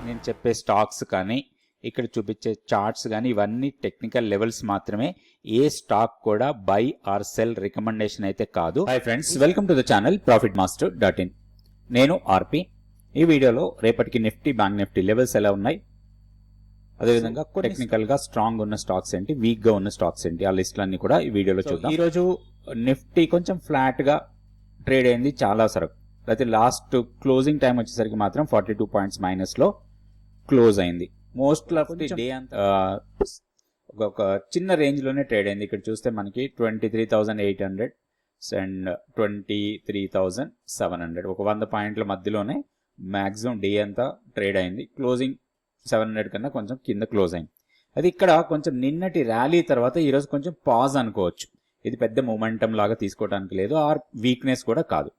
నేను చెప్పే స్టాక్స్ కానీ ఇక్కడ చూపించే చార్ట్స్ కానీ ఇవన్నీ టెక్నికల్ లెవెల్స్ మాత్రమే. ఏ స్టాక్ కూడా బై ఆర్ సెల్ రికమెండేషన్ అయితే కాదు. Hi friends, welcome to the channel profitmaster.in. నేను ఆర్పి. ఈ వీడియోలో రేపటికి నిఫ్టీ, బ్యాంక్ నిఫ్టీ లెవెల్స్ ఎలా ఉన్నాయి, అదేవిధంగా టెక్నికల్ గా స్ట్రాంగ్ ఉన్న స్టాక్స్ ఏంటి, వీక్ గా ఉన్న స్టాక్స్ ఏంటి, ఆ లిస్టులన్నీ కూడా ఈ వీడియోలో చూద్దాం. ఈ రోజు నిఫ్టీ కొంచెం ఫ్లాట్ గా ట్రేడ్ అయింది చాలా సరకు. అయితే లాస్ట్ క్లోజింగ్ టైం వచ్చేసరికి మాత్రం 42 పాయింట్స్ మైనస్ లో క్లోజ్ అయింది. మోస్ట్ ఆఫ్ ది డే అంతా ఒక చిన్న రేంజ్ లోనే ట్రేడ్ అయింది. ఇక్కడ చూస్తే మనకి 23,800 అండ్ 23,700 ఒక 100 పాయింట్ల మధ్యలోనే మాక్సిమం డే అంతా ట్రేడ్ అయింది. క్లోజింగ్ 700 కన్నా కొంచెం కింద క్లోజ్ అయింది. అది ఇక్కడ కొంచెం నిన్నటి ర్యాలీ తర్వాత ఈరోజు కొంచెం పాజ్ అనుకోవచ్చు. ఇది పెద్ద మొమెంటం లాగా తీసుకోవడానికి లేదు, ఆర్ వీక్నెస్ కూడా కాదు.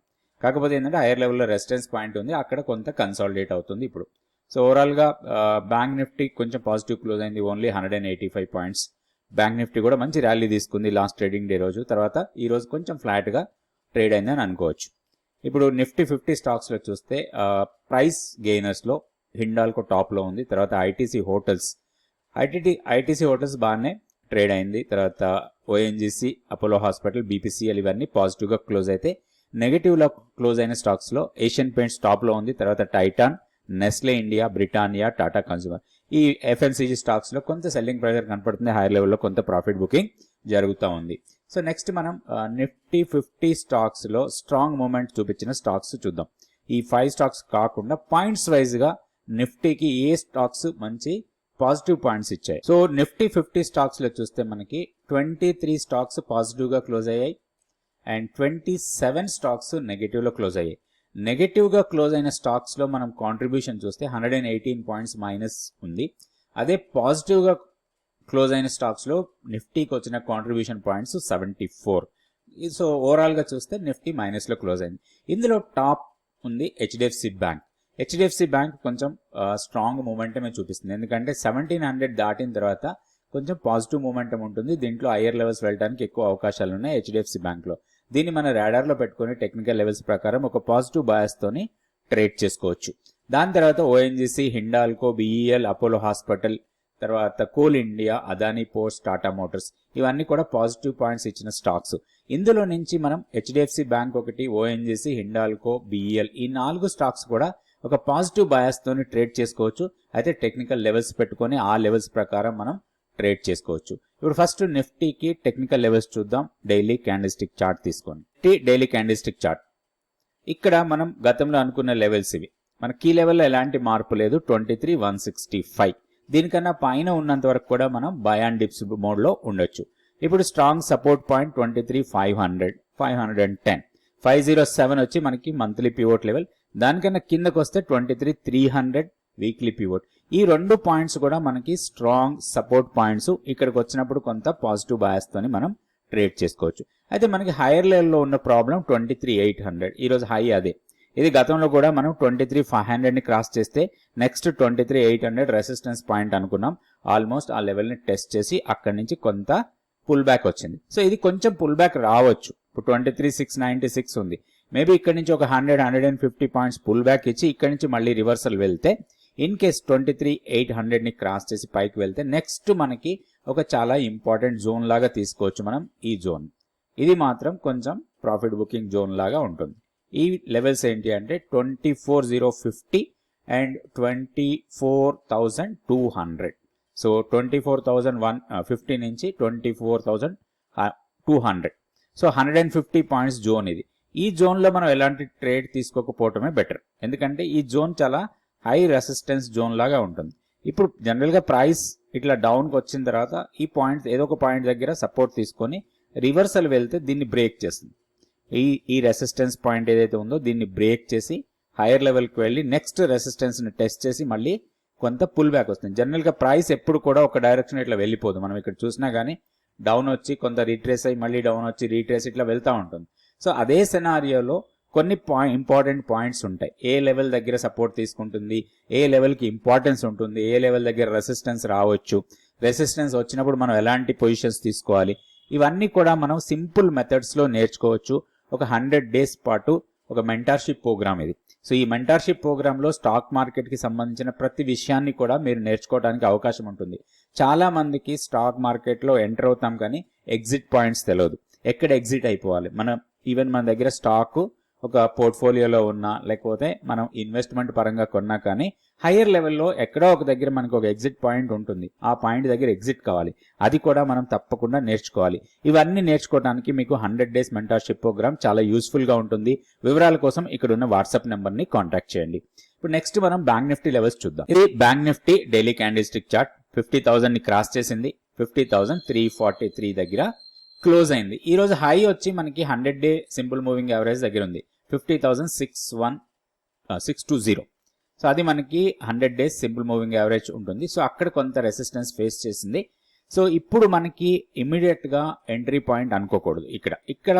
కాకపోతే ఏంటంటే హైయర్ లెవెల్లో రెసిస్టెన్స్ పాయింట్ ఉంది, అక్కడ కొంత కన్సాలిడేట్ అవుతుంది ఇప్పుడు. సో ఓవరాల్గా బ్యాంక్ నిఫ్టీ కొంచెం పాజిటివ్ క్లోజ్ అయింది, ఓన్లీ 185 పాయింట్స్. బ్యాంక్ నిఫ్టీ కూడా మంచి ర్యాలీ తీసుకుంది లాస్ట్ ట్రేడింగ్ డే రోజు. తర్వాత ఈ రోజు కొంచెం ఫ్లాట్గా ట్రేడ్ అయిందని అనుకోవచ్చు. ఇప్పుడు నిఫ్టీ 50 స్టాక్స్లో చూస్తే ప్రైస్ గెయినర్స్లో హిండాల్కో టాప్లో ఉంది. తర్వాత ఐటీసీ హోటల్స్ బాగానే ట్రేడ్ అయింది. తర్వాత ఓఎన్జీసీ, అపోలో హాస్పిటల్, బీపీసీఎల్ ఇవన్నీ పాజిటివ్గా క్లోజ్ అయితే. నెగటివ్లో క్లోజ్ అయిన స్టాక్స్లో ఏషియన్ పెయింట్స్ టాప్లో ఉంది. తర్వాత Titan, Nestle India, Britannia, Tata consumer. ఈ ఎఫ్ఎంసీజీ స్టాక్స్లో కొంత సెల్లింగ్ ప్రెజర్ కనపడుతుంది, హైయర్ లెవెల్లో కొంత ప్రాఫిట్ బుకింగ్ జరుగుతూ ఉంది. సో నెక్స్ట్ మనం నిఫ్టీ 50 స్టాక్స్లో స్ట్రాంగ్ మూమెంట్ చూపించిన స్టాక్స్ చూద్దాం. ఈ 5 స్టాక్స్ కాకుండా పాయింట్స్ వైజ్గా నిఫ్టీకి ఏ స్టాక్స్ మంచి పాజిటివ్ పాయింట్స్ ఇచ్చాయి. సో నిఫ్టీ 50 స్టాక్స్లో చూస్తే మనకి 23 స్టాక్స్ పాజిటివ్గా క్లోజ్ అయ్యాయి అండ్ 27 స్టాక్స్ నెగటివ్లో క్లోజ్ అయ్యాయి. నెగటివ్గా క్లోజ్ అయిన స్టాక్స్లో మనం కాంట్రిబ్యూషన్ చూస్తే 118 పాయింట్స్ మైనస్ ఉంది. అదే పాజిటివ్గా క్లోజ్ అయిన స్టాక్స్లో నిఫ్టీకి వచ్చిన కాంట్రిబ్యూషన్ పాయింట్స్ 74. సో ఓవరాల్గా చూస్తే నిఫ్టీ మైనస్లో క్లోజ్ అయింది. ఇందులో టాప్ ఉంది హెచ్డిఎఫ్సి బ్యాంక్. హెచ్డిఎఫ్సి బ్యాంక్ కొంచెం స్ట్రాంగ్ మూమెంటమే చూపిస్తుంది, ఎందుకంటే 1700 దాటిన తర్వాత కొంచెం పాజిటివ్ మూమెంటం ఉంటుంది. దీంట్లో హైయర్ లెవెల్స్ వెళ్ళడానికి ఎక్కువ అవకాశాలు ఉన్నాయి హెచ్డిఎఫ్సి బ్యాంక్లో. దీన్ని మన రాడార్లో పెట్టుకుని టెక్నికల్ లెవెల్స్ ప్రకారం ఒక పాజిటివ్ బయాస్తోని ట్రేడ్ చేసుకోవచ్చు. దాని తర్వాత ONGC, Hindalco, BEL, Apollo hospital, తర్వాత Coal India, Adani ports, Tata motors ఇవన్నీ కూడా పాజిటివ్ పాయింట్స్ ఇచ్చిన స్టాక్స్. ఇందులో నుంచి మనం హెచ్డిఎఫ్సి బ్యాంక్ ఒకటి, ఓఎన్జీసీ, హిండాల్కో, బిఈఎల్ ఈ 4 స్టాక్స్ కూడా ఒక పాజిటివ్ బయాస్తోని ట్రేడ్ చేసుకోవచ్చు. అయితే టెక్నికల్ లెవెల్స్ పెట్టుకొని ఆ లెవెల్స్ ప్రకారం మనం ట్రేడ్ చేసుకోవచ్చు. ఇప్పుడు ఫస్ట్ నిఫ్టీకి టెక్నికల్ లెవెల్స్ చూద్దాం. డైలీ క్యాండిల్స్టిక్ చార్ట్ తీసుకోండి. డైలీ క్యాండిల్స్టిక్ చార్ట్ ఇక్కడ మనం గతంలో అనుకున్న లెవెల్స్ ఇవి. మన కీ లెవెల్లో ఎలాంటి మార్పు లేదు, 23,165. దీనికన్నా పైన ఉన్నంత వరకు కూడా మనం బై అండ్ డిప్స్ మోడ్లో ఉండొచ్చు. ఇప్పుడు స్ట్రాంగ్ సపోర్ట్ పాయింట్ 23,500, 510, 507 వచ్చి మనకి మంత్లీ పివోట్ లెవెల్. దానికన్నా కిందకు వస్తే 23,300 వీక్లీ పివోట్. ఈ 2 పాయింట్స్ కూడా మనకి స్ట్రాంగ్ సపోర్ట్ పాయింట్స్. ఇక్కడికి వచ్చినప్పుడు కొంత పాజిటివ్ బయాస్ తోని మనం ట్రేడ్ చేసుకోవచ్చు. అయితే మనకి హైయర్ లెవెల్లో ఉన్న ప్రాబ్లం 23,800. ఈరోజు హై అదే. ఇది గతంలో కూడా మనం 23,500ని క్రాస్ చేస్తే నెక్స్ట్ 23,800 రెసిస్టెన్స్ పాయింట్ అనుకున్నాం. ఆల్మోస్ట్ ఆ లెవెల్ని టెస్ట్ చేసి అక్కడి నుంచి కొంత పుల్ బ్యాక్ వచ్చింది. సో ఇది కొంచెం పుల్ బ్యాక్ రావచ్చు. ఇప్పుడు 23,696 ఉంది. మేబీ ఇక్కడ నుంచి ఒక 100-150 పాయింట్స్ పుల్ బ్యాక్ ఇచ్చి ఇక్కడ నుంచి మళ్ళీ రివర్సల్ వెళ్తే, ఇన్ కేస్ 23,800ని క్రాస్ చేసి పైకి వెళ్తే నెక్స్ట్ మనకి ఒక చాలా ఇంపార్టెంట్ జోన్ లాగా తీసుకోవచ్చు మనం ఈ జోన్. ఇది మాత్రం కొంచెం ప్రాఫిట్ బుకింగ్ జోన్ లాగా ఉంటుంది. ఈ లెవెల్స్ ఏంటి అంటే 24,050 అండ్ 24,200. సో 24,150 నుంచి 24,200. సో 150 పాయింట్స్ జోన్ ఇది. ఈ జోన్లో మనం ఎలాంటి ట్రేడ్ తీసుకోకపోవటమే బెటర్, ఎందుకంటే ఈ జోన్ చాలా హై రెసిస్టెన్స్ జోన్ లాగా ఉంటుంది. ఇప్పుడు జనరల్గా ప్రైస్ ఇట్లా డౌన్కి వచ్చిన తర్వాత ఈ పాయింట్ ఏదో ఒక పాయింట్ దగ్గర సపోర్ట్ తీసుకొని రివర్సల్ వెళ్తే దీన్ని బ్రేక్ చేస్తుంది. ఈ రెసిస్టెన్స్ పాయింట్ ఏదైతే ఉందో దీన్ని బ్రేక్ చేసి హైయర్ లెవెల్కి వెళ్ళి నెక్స్ట్ రెసిస్టెన్స్ని టెస్ట్ చేసి మళ్ళీ కొంత పుల్ బ్యాక్ వస్తుంది. జనరల్గా ప్రైస్ ఎప్పుడు కూడా ఒక డైరెక్షన్ ఇట్లా వెళ్ళిపోదు. మనం ఇక్కడ చూసినా కానీ డౌన్ వచ్చి కొంత రీట్రేస్ అయ్యి మళ్ళీ డౌన్ వచ్చి రీట్రేస్ ఇట్లా వెళ్తూ ఉంటుంది. సో అదే సెనారియోలో కొన్ని ఇంపార్టెంట్ పాయింట్స్ ఉంటాయి. ఏ లెవెల్ దగ్గర సపోర్ట్ తీసుకుంటుంది, ఏ లెవెల్కి ఇంపార్టెన్స్ ఉంటుంది, ఏ లెవెల్ దగ్గర రెసిస్టెన్స్ రావచ్చు, రెసిస్టెన్స్ వచ్చినప్పుడు మనం ఎలాంటి పొజిషన్స్ తీసుకోవాలి, ఇవన్నీ కూడా మనం సింపుల్ మెథడ్స్లో నేర్చుకోవచ్చు. ఒక 100 డేస్ పాటు ఒక మెంటార్షిప్ ప్రోగ్రామ్ ఇది. సో ఈ మెంటార్షిప్ ప్రోగ్రాంలో స్టాక్ మార్కెట్కి సంబంధించిన ప్రతి విషయాన్ని కూడా మీరు నేర్చుకోవడానికి అవకాశం ఉంటుంది. చాలా మందికి స్టాక్ మార్కెట్లో ఎంటర్ అవుతాం కానీ ఎగ్జిట్ పాయింట్స్ తెలియదు, ఎక్కడ ఎగ్జిట్ అయిపోవాలి. ఈవెన్ మన దగ్గర స్టాక్ ఒక పోర్ట్ఫోలియోలో ఉన్నా లేకపోతే మనం ఇన్వెస్ట్మెంట్ పరంగా కొన్నా కానీ హయ్యర్ లెవెల్లో ఎక్కడో ఒక దగ్గర మనకు ఒక ఎగ్జిట్ పాయింట్ ఉంటుంది, ఆ పాయింట్ దగ్గర ఎగ్జిట్ కావాలి, అది కూడా మనం తప్పకుండా నేర్చుకోవాలి. ఇవన్నీ నేర్చుకోవడానికి మీకు 100 days మెంటార్షిప్ ప్రోగ్రామ్ చాలా యూస్ఫుల్గా ఉంటుంది. వివరాల కోసం ఇక్కడ ఉన్న వాట్సాప్ నెంబర్ని కాంటాక్ట్ చేయండి. ఇప్పుడు నెక్స్ట్ మనం బ్యాంక్ నిఫ్టీ లెవెల్స్ చూద్దాం. ఇది bank Nifty daily candle stick chart 50,000ని క్రాస్ చేసింది. 50,343 దగ్గర క్లోజ్ అయింది. ఈ రోజు హై వచ్చి మనకి 100 day సింపుల్ మూవింగ్ యావరేజ్ దగ్గర ఉంది 50,620. సో అది మనకి 100 days సింపుల్ మూవింగ్ యావరేజ్ ఉంటుంది. సో అక్కడ కొంత రెసిస్టెన్స్ ఫేస్ చేసింది. సో ఇప్పుడు మనకి ఇమీడియట్ గా ఎంట్రీ పాయింట్ అనుకోకూడదు. ఇక్కడ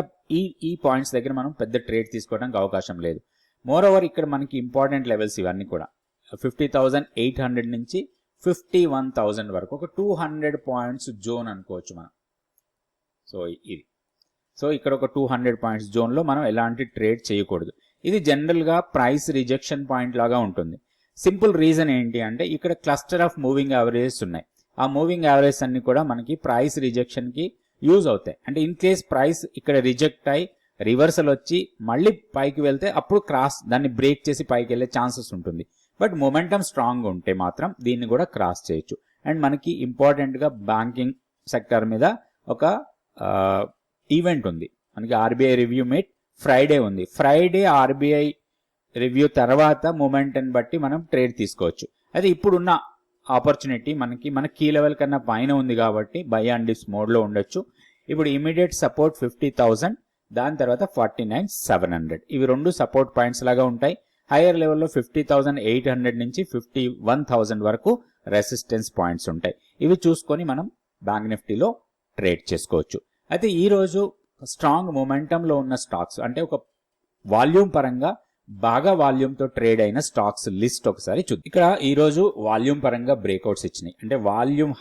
ఈ పాయింట్స్ దగ్గర మనం పెద్ద ట్రేడ్ తీసుకోవడానికి అవకాశం లేదు. మోర్ ఓవర్ ఇక్కడ మనకి ఇంపార్టెంట్ లెవెల్స్ ఇవన్నీ కూడా 50,800 నుంచి 51,000 వరకు ఒక 200 పాయింట్స్ జోన్ అనుకోవచ్చు మనం. సో ఇది ఇక్కడ ఒక 200 పాయింట్స్ జోన్లో మనం ఎలాంటి ట్రేడ్ చేయకూడదు. ఇది జనరల్గా ప్రైస్ రిజెక్షన్ పాయింట్ లాగా ఉంటుంది. సింపుల్ రీజన్ ఏంటి అంటే ఇక్కడ క్లస్టర్ ఆఫ్ మూవింగ్ యావరేజెస్ ఉన్నాయి. ఆ మూవింగ్ యావరేజ్ అన్ని కూడా మనకి ప్రైస్ రిజెక్షన్కి యూజ్ అవుతాయి. అంటే ఇన్ కేస్ ప్రైస్ ఇక్కడ రిజెక్ట్ అయి రివర్సల్ వచ్చి మళ్ళీ పైకి వెళ్తే అప్పుడు దాన్ని బ్రేక్ చేసి పైకి వెళ్ళే ఛాన్సెస్ ఉంటుంది. బట్ మొమెంటమ్ స్ట్రాంగ్ ఉంటే మాత్రం దీన్ని కూడా క్రాస్ చేయొచ్చు. అండ్ మనకి ఇంపార్టెంట్గా బ్యాంకింగ్ సెక్టర్ మీద ఒక ఈవెంట్ ఉంది. మనకి ఆర్బీఐ రివ్యూ మీట్ ఫ్రైడే ఉంది. ఫ్రైడే ఆర్బీఐ రివ్యూ తర్వాత మొమెంటం బట్టి మనం ట్రేడ్ తీసుకోవచ్చు. అయితే ఇప్పుడున్న ఆపర్చునిటీ మన కీ లెవెల్ కన్నా పైన ఉంది కాబట్టి బై అండ్ డిప్స్ మోడ్లో ఉండొచ్చు. ఇప్పుడు ఇమీడియట్ సపోర్ట్ 50,000, దాని తర్వాత 49,700. ఇవి రెండు సపోర్ట్ పాయింట్స్ లాగా ఉంటాయి. హైయర్ లెవెల్లో 50,800 నుంచి 51,000 వరకు రెసిస్టెన్స్ పాయింట్స్ ఉంటాయి. ఇవి చూసుకొని మనం బ్యాంక్ నిఫ్టీలో ట్రేడ్ చేసుకోవచ్చు. అయితే ఈ రోజు స్ట్రాంగ్ మొమెంటంలో ఉన్న స్టాక్స్ అంటే ఒక వాల్యూమ్ పరంగా బాగా వాల్యూమ్తో ట్రేడ్ అయిన స్టాక్స్ లిస్ట్ ఒకసారి చూద్దాం. ఇక్కడ ఈ రోజు వాల్యూమ్ పరంగా బ్రేక్అవుట్స్ ఇచ్చినాయి. అంటే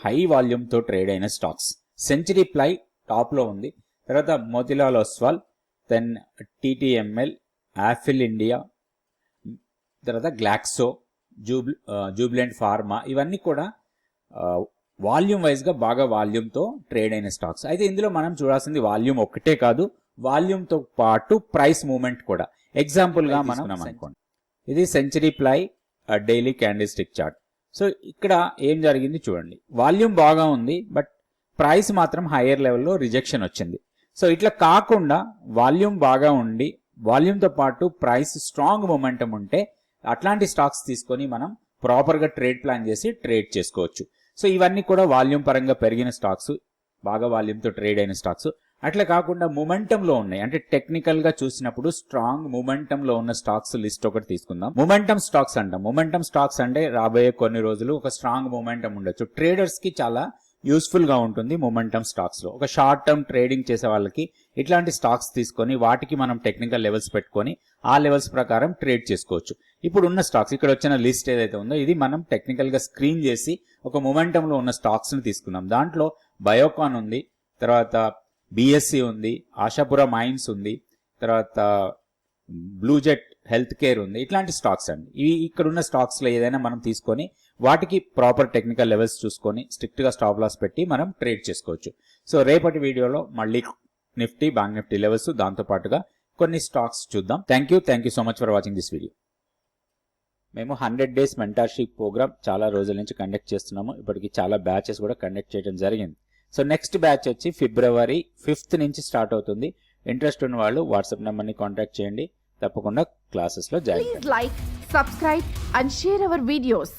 హై వాల్యూమ్తో ట్రేడ్ అయిన స్టాక్స్ సెంచరీ ప్లై టాప్ లో ఉంది. తర్వాత Motilal Oswal, then TTML, Affle India, తర్వాత గ్లాక్సో, జూబ్లెంట్ ఫార్మా, ఇవన్నీ కూడా వాల్యూమ్ వైజ్ గా బాగా వాల్యూమ్తో ట్రేడ్ అయిన స్టాక్స్. అయితే ఇందులో మనం చూడాల్సింది వాల్యూమ్ ఒక్కటే కాదు, వాల్యూమ్తో పాటు ప్రైస్ మూవ్మెంట్ కూడా. ఎగ్జాంపుల్ గా మనం అనుకోండి, ఇది century ply daily candle stick chart. So ఇక్కడ ఏం జరిగింది చూడండి, వాల్యూమ్ బాగా ఉంది బట్ ప్రైస్ మాత్రం హైయర్ లెవెల్లో రిజెక్షన్ వచ్చింది. సో ఇట్లా కాకుండా వాల్యూమ్ బాగా ఉండి వాల్యూమ్తో పాటు ప్రైస్ స్ట్రాంగ్ మొమెంటం ఉంటే అట్లాంటి స్టాక్స్ తీసుకొని మనం ప్రాపర్గా ట్రేడ్ ప్లాన్ చేసి ట్రేడ్ చేసుకోవచ్చు. సో ఇవన్నీ కూడా వాల్యూమ్ పరంగా పెరిగిన స్టాక్స్, బాగా వాల్యూమ్తో ట్రేడ్ అయిన స్టాక్స్. అట్లా కాకుండా మొమెంటంలో ఉన్నాయి, అంటే టెక్నికల్ గా చూసినప్పుడు స్ట్రాంగ్ మొమెంటంలో ఉన్న స్టాక్స్ లిస్ట్ ఒకటి తీసుకుందాం. మొమెంటం స్టాక్స్ అంటాం. మొమెంటం స్టాక్స్ అంటే రాబోయే కొన్ని రోజులు ఒక స్ట్రాంగ్ మొమెంటం ఉండొచ్చు. ట్రేడర్స్ కి చాలా యూస్ఫుల్ గా ఉంటుంది మొమెంటం స్టాక్స్ లో. ఒక షార్ట్ టర్మ్ ట్రేడింగ్ చేసే వాళ్ళకి ఇట్లాంటి స్టాక్స్ తీసుకొని వాటికి మనం టెక్నికల్ లెవెల్స్ పెట్టుకొని ఆ లెవెల్స్ ప్రకారం ట్రేడ్ చేసుకోవచ్చు. ఇప్పుడు ఉన్న స్టాక్స్, ఇక్కడ వచ్చిన లిస్ట్ ఏదైతే ఉందో ఇది మనం టెక్నికల్ గా స్క్రీన్ చేసి ఒక మొమెంటంలో ఉన్న స్టాక్స్ ని తీసుకున్నాం. దాంట్లో బయోకాన్ ఉంది, తర్వాత బిఎస్సి ఉంది, ఆశాపుర మైన్స్ ఉంది, తర్వాత బ్లూజెట్ హెల్త్ కేర్ ఉంది. ఇట్లాంటి స్టాక్స్ అండి. ఇక్కడ ఉన్న స్టాక్స్ లో ఏదైనా మనం తీసుకొని వాటికి ప్రాపర్ టెక్నికల్ లెవెల్స్ చూసుకొని స్ట్రిక్ట్ గా స్టాప్ లాస్ పెట్టి మనం ట్రేడ్ చేసుకోవచ్చు. సో రేపటి వీడియోలో మళ్ళీ నిఫ్టీ, బ్యాంక్ నిఫ్టీ లెవెల్స్, దాంతో పాటుగా కొన్ని స్టాక్స్ చూద్దాం. Thank you so much for watching this video. మేము 100 days మెంటార్షిప్ ప్రోగ్రామ్ చాలా రోజుల నుంచి కండక్ట్ చేస్తున్నాము. ఇప్పటికి చాలా బ్యాచెస్ కూడా కండక్ట్ చేయడం జరిగింది. సో నెక్స్ట్ బ్యాచ్ వచ్చి February 5th నుంచి స్టార్ట్ అవుతుంది. ఇంట్రెస్ట్ ఉన్న వాళ్ళు వాట్సాప్ నెంబర్ని కాంటాక్ట్ చేయండి. తప్పకుండా క్లాసెస్లో join. Please like, subscribe and share our videos.